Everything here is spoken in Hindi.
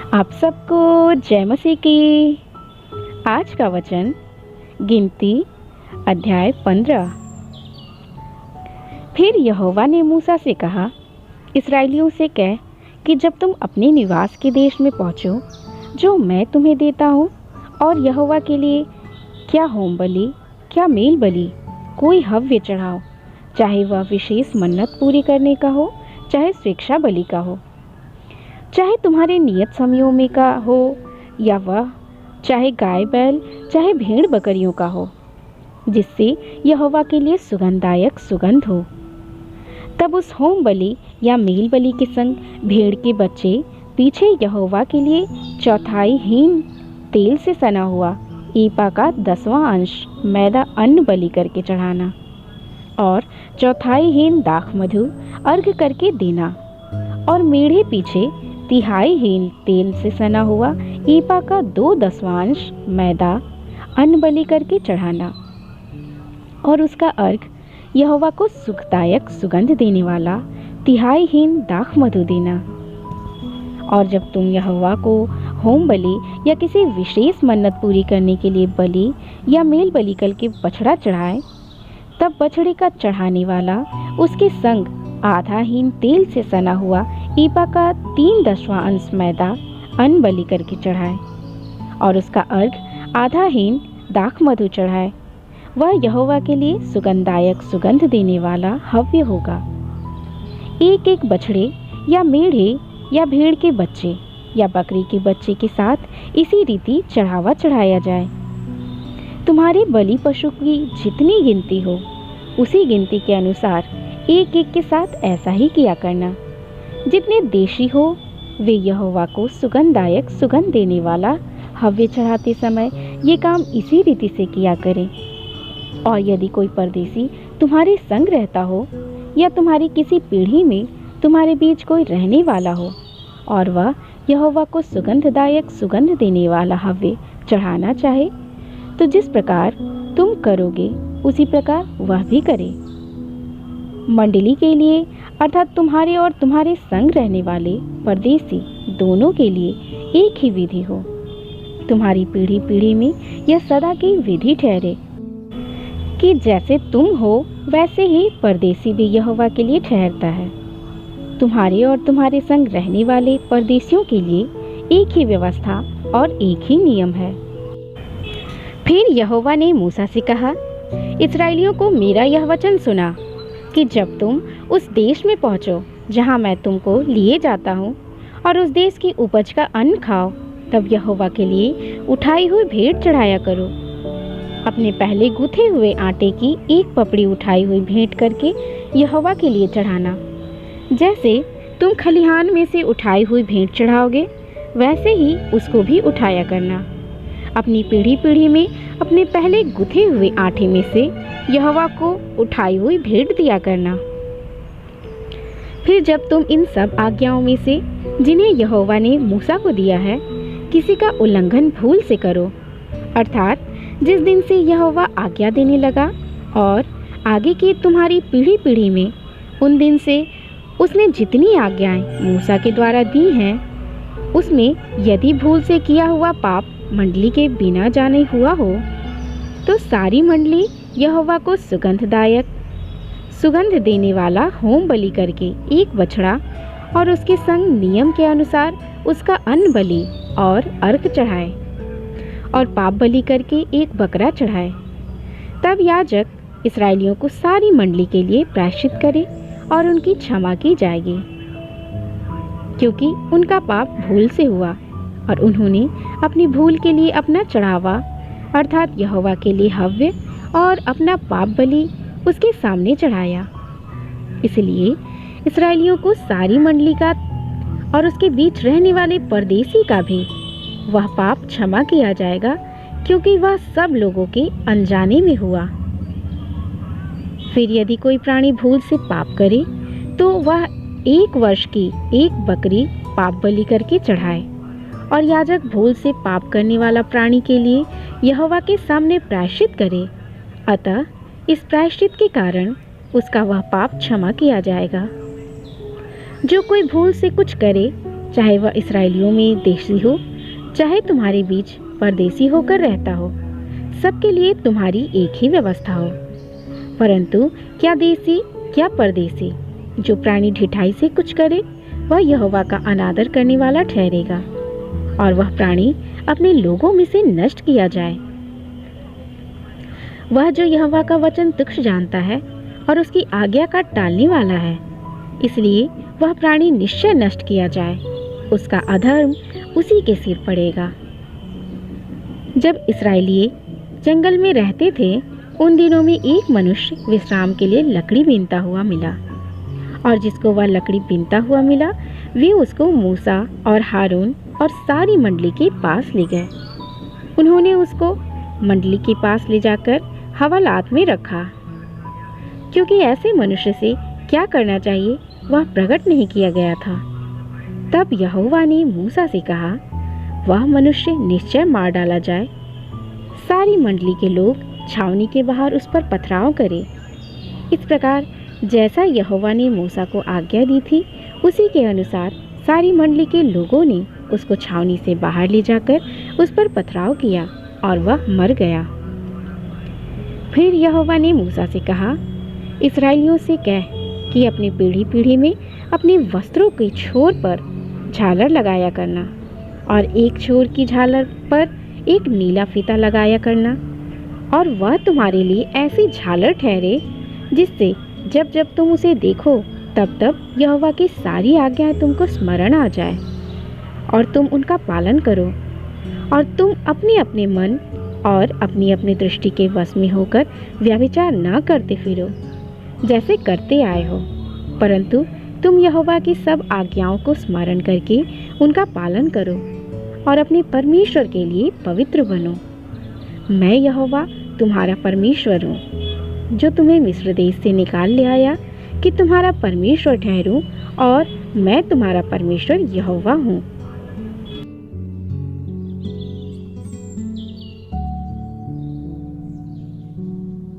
आप सबको जय मसीह की। आज का वचन गिनती अध्याय 15। फिर यहोवा ने मूसा से कहा, इस्राएलियों से कह कि जब तुम अपने निवास के देश में पहुँचो जो मैं तुम्हें देता हूँ, और यहोवा के लिए क्या होम बलि क्या मेल बलि कोई हव्य चढ़ाओ, चाहे वह विशेष मन्नत पूरी करने का हो, चाहे स्वेच्छा बलि का हो, चाहे तुम्हारे नियत समयों में का हो, या वह चाहे गाय बैल चाहे भेड़ बकरियों का हो, जिससे यहोवा के लिए सुगंधदायक सुगंध हो। तब उस होम बलि या मेल बलि के संग भेड़ के बच्चे पीछे यहोवा के लिए चौथाई हीन तेल से सना हुआ ईपा का 10वां अंश मैदा अन्न बलि करके चढ़ाना, और चौथाई हीन दाख मधु अर्घ करके देना, और मेढ़े पीछे तिहाई हीन तेल से सना हुआ ईपा का 2/10वां अंश मैदा अन्न बलि करके चढ़ाना, और उसका अर्घ यहोवा को सुखदायक सुगंध देने वाला तिहाई हीन दाख मधु देना। और जब तुम यहोवा को होम बलि या किसी विशेष मन्नत पूरी करने के लिए बलि या मेल बलि करके बछड़ा चढ़ाए, तब बछड़े का चढ़ाने वाला उसके संग आधा हीन तेल से सना हुआ ईपा का 3/10वां अंश मैदा अन्न बलि करके चढ़ाए, और उसका अर्घ आधा हीन दाख मधु चढ़ाए। वह यहोवा के लिए सुगंधदायक सुगंध देने वाला हव्य होगा। एक एक बछड़े या मेढ़े या भेड़ के बच्चे या बकरी के बच्चे के साथ इसी रीति चढ़ावा चढ़ाया जाए। तुम्हारे बलि पशु की जितनी गिनती हो, उसी गिनती के अनुसार एक एक के साथ ऐसा ही किया करना। जितने देशी हो वे यहोवा को सुगंधदायक सुगंध देने वाला हव्य चढ़ाते समय ये काम इसी रीति से किया करें। और यदि कोई परदेशी तुम्हारे संग रहता हो, या तुम्हारी किसी पीढ़ी में तुम्हारे बीच कोई रहने वाला हो, और वह यहोवा को सुगंधदायक सुगंध देने वाला हव्य चढ़ाना चाहे, तो जिस प्रकार तुम करोगे उसी प्रकार वह भी करे। मंडली के लिए अर्थात तुम्हारे और तुम्हारे संग रहने वाले परदेशी दोनों के लिए एक ही विधि हो। तुम्हारी पीढ़ी पीढ़ी में यह सदा की विधि ठहरे कि जैसे तुम हो वैसे ही परदेशी भी यहोवा के लिए ठहरता है। तुम्हारे और तुम्हारे संग रहने वाले परदेशियों के लिए एक ही व्यवस्था और एक ही नियम है। फिर यहोवा ने मूसा से कहा, इस्राएलियों को मेरा यह वचन सुना कि जब तुम उस देश में पहुँचो जहाँ मैं तुमको लिए जाता हूँ, और उस देश की उपज का अन्न खाओ, तब यहोवा के लिए उठाई हुई भेंट चढ़ाया करो। अपने पहले गूथे हुए आटे की एक पपड़ी उठाई हुई भेंट करके यहोवा के लिए चढ़ाना। जैसे तुम खलिहान में से उठाई हुई भेंट चढ़ाओगे, वैसे ही उसको भी उठाया करना। अपनी पीढ़ी पीढ़ी में अपने पहले गुथे हुए आटे में से यहोवा को उठाई हुई भेंट दिया करना। फिर जब तुम इन सब आज्ञाओं में से जिन्हें यहोवा ने मूसा को दिया है, किसी का उल्लंघन भूल से करो, अर्थात जिस दिन से यहोवा आज्ञा देने लगा और आगे की तुम्हारी पीढ़ी पीढ़ी में उन दिन से उसने जितनी आज्ञाएं मूसा के द्वारा दी हैं, उसमें यदि भूल से किया हुआ पाप मंडली के बिना जाने हुआ हो, तो सारी मंडली यहोवा को सुगंधदायक सुगंध देने वाला होम बलि करके एक बछड़ा और उसके संग नियम के अनुसार उसका अन्न बलि और अर्घ चढ़ाए, और पाप बलि करके एक बकरा चढ़ाए। तब याजक इस्राएलियों को सारी मंडली के लिए प्रायश्चित करे और उनकी क्षमा की जाएगी, क्योंकि उनका पाप भूल से हुआ और उन्होंने अपनी भूल के लिए अपना चढ़ावा अर्थात यहोवा के लिए हव्य और अपना पाप बलि उसके सामने चढ़ाया। इसलिए इस्राएलियों को सारी मंडली का और उसके बीच रहने वाले परदेशी का भी वह पाप क्षमा किया जाएगा, क्योंकि वह सब लोगों के अनजाने में हुआ। फिर यदि कोई प्राणी भूल से पाप करे, तो वह 1 वर्ष की एक बकरी पाप बलि करके चढ़ाए, और याजक भूल से पाप करने वाला प्राणी के लिए यहोवा के सामने प्रायश्चित करे। अतः इस प्रायश्चित के कारण उसका वह पाप क्षमा किया जाएगा। जो कोई भूल से कुछ करे, चाहे वह इसराइलियों में देशी हो, चाहे तुम्हारे बीच परदेसी होकर रहता हो, सबके लिए तुम्हारी एक ही व्यवस्था हो। परंतु क्या देशी क्या परदेसी, जो प्राणी ढिठाई से कुछ करे, वह यहोवा का अनादर करने वाला ठहरेगा, और वह प्राणी अपने लोगों में से नष्ट किया जाए। वह जो यहोवा का वचन तुच्छ जानता है और उसकी आज्ञा का टालने वाला है, इसलिए वह प्राणी निश्चय नष्ट किया जाए, उसका अधर्म उसी के सिर पड़ेगा। जब इस्राएली जंगल में रहते थे, उन दिनों में एक मनुष्य विश्राम के लिए लकड़ी बीनता हुआ मिला, और जिसको वह लकड़ी बीनता हुआ मिला, वे उसको मूसा और हारून और सारी मंडली के पास ले गए। उन्होंने उसको मंडली के पास ले जाकर हवालात में रखा, क्योंकि ऐसे मनुष्य से क्या करना चाहिए वह प्रकट नहीं किया गया था। तब यहोवा ने मूसा से कहा, वह मनुष्य निश्चय मार डाला जाए। सारी मंडली के लोग छावनी के बाहर उस पर पथराव करें। इस प्रकार जैसा यहोवा ने मूसा को आज्ञा दी थी, उसी के अनुसार सारी मंडली के लोगों ने उसको छावनी से बाहर ले जाकर उस पर पथराव किया, और वह मर गया। फिर यहोवा ने मूसा से कहा, इस्राएलियों से कह कि अपनी पीढ़ी पीढ़ी में अपने वस्त्रों के छोर पर झालर लगाया करना, और एक छोर की झालर पर एक नीला फीता लगाया करना, और वह तुम्हारे लिए ऐसी झालर ठहरे जिससे जब जब तुम उसे देखो तब तब यहोवा की सारी आज्ञाएं तुमको स्मरण आ जाए, और तुम उनका पालन करो, और तुम अपने अपने मन और अपनी अपनी दृष्टि के वश में होकर व्यभिचार न करते फिरो जैसे करते आए हो, परंतु तुम यहोवा की सब आज्ञाओं को स्मरण करके उनका पालन करो और अपने परमेश्वर के लिए पवित्र बनो। मैं यहोवा तुम्हारा परमेश्वर हूँ, जो तुम्हें मिस्र देश से निकाल ले आया, कि तुम्हारा परमेश्वर ठहरूं, और मैं तुम्हारा परमेश्वर यहोवा हूँ।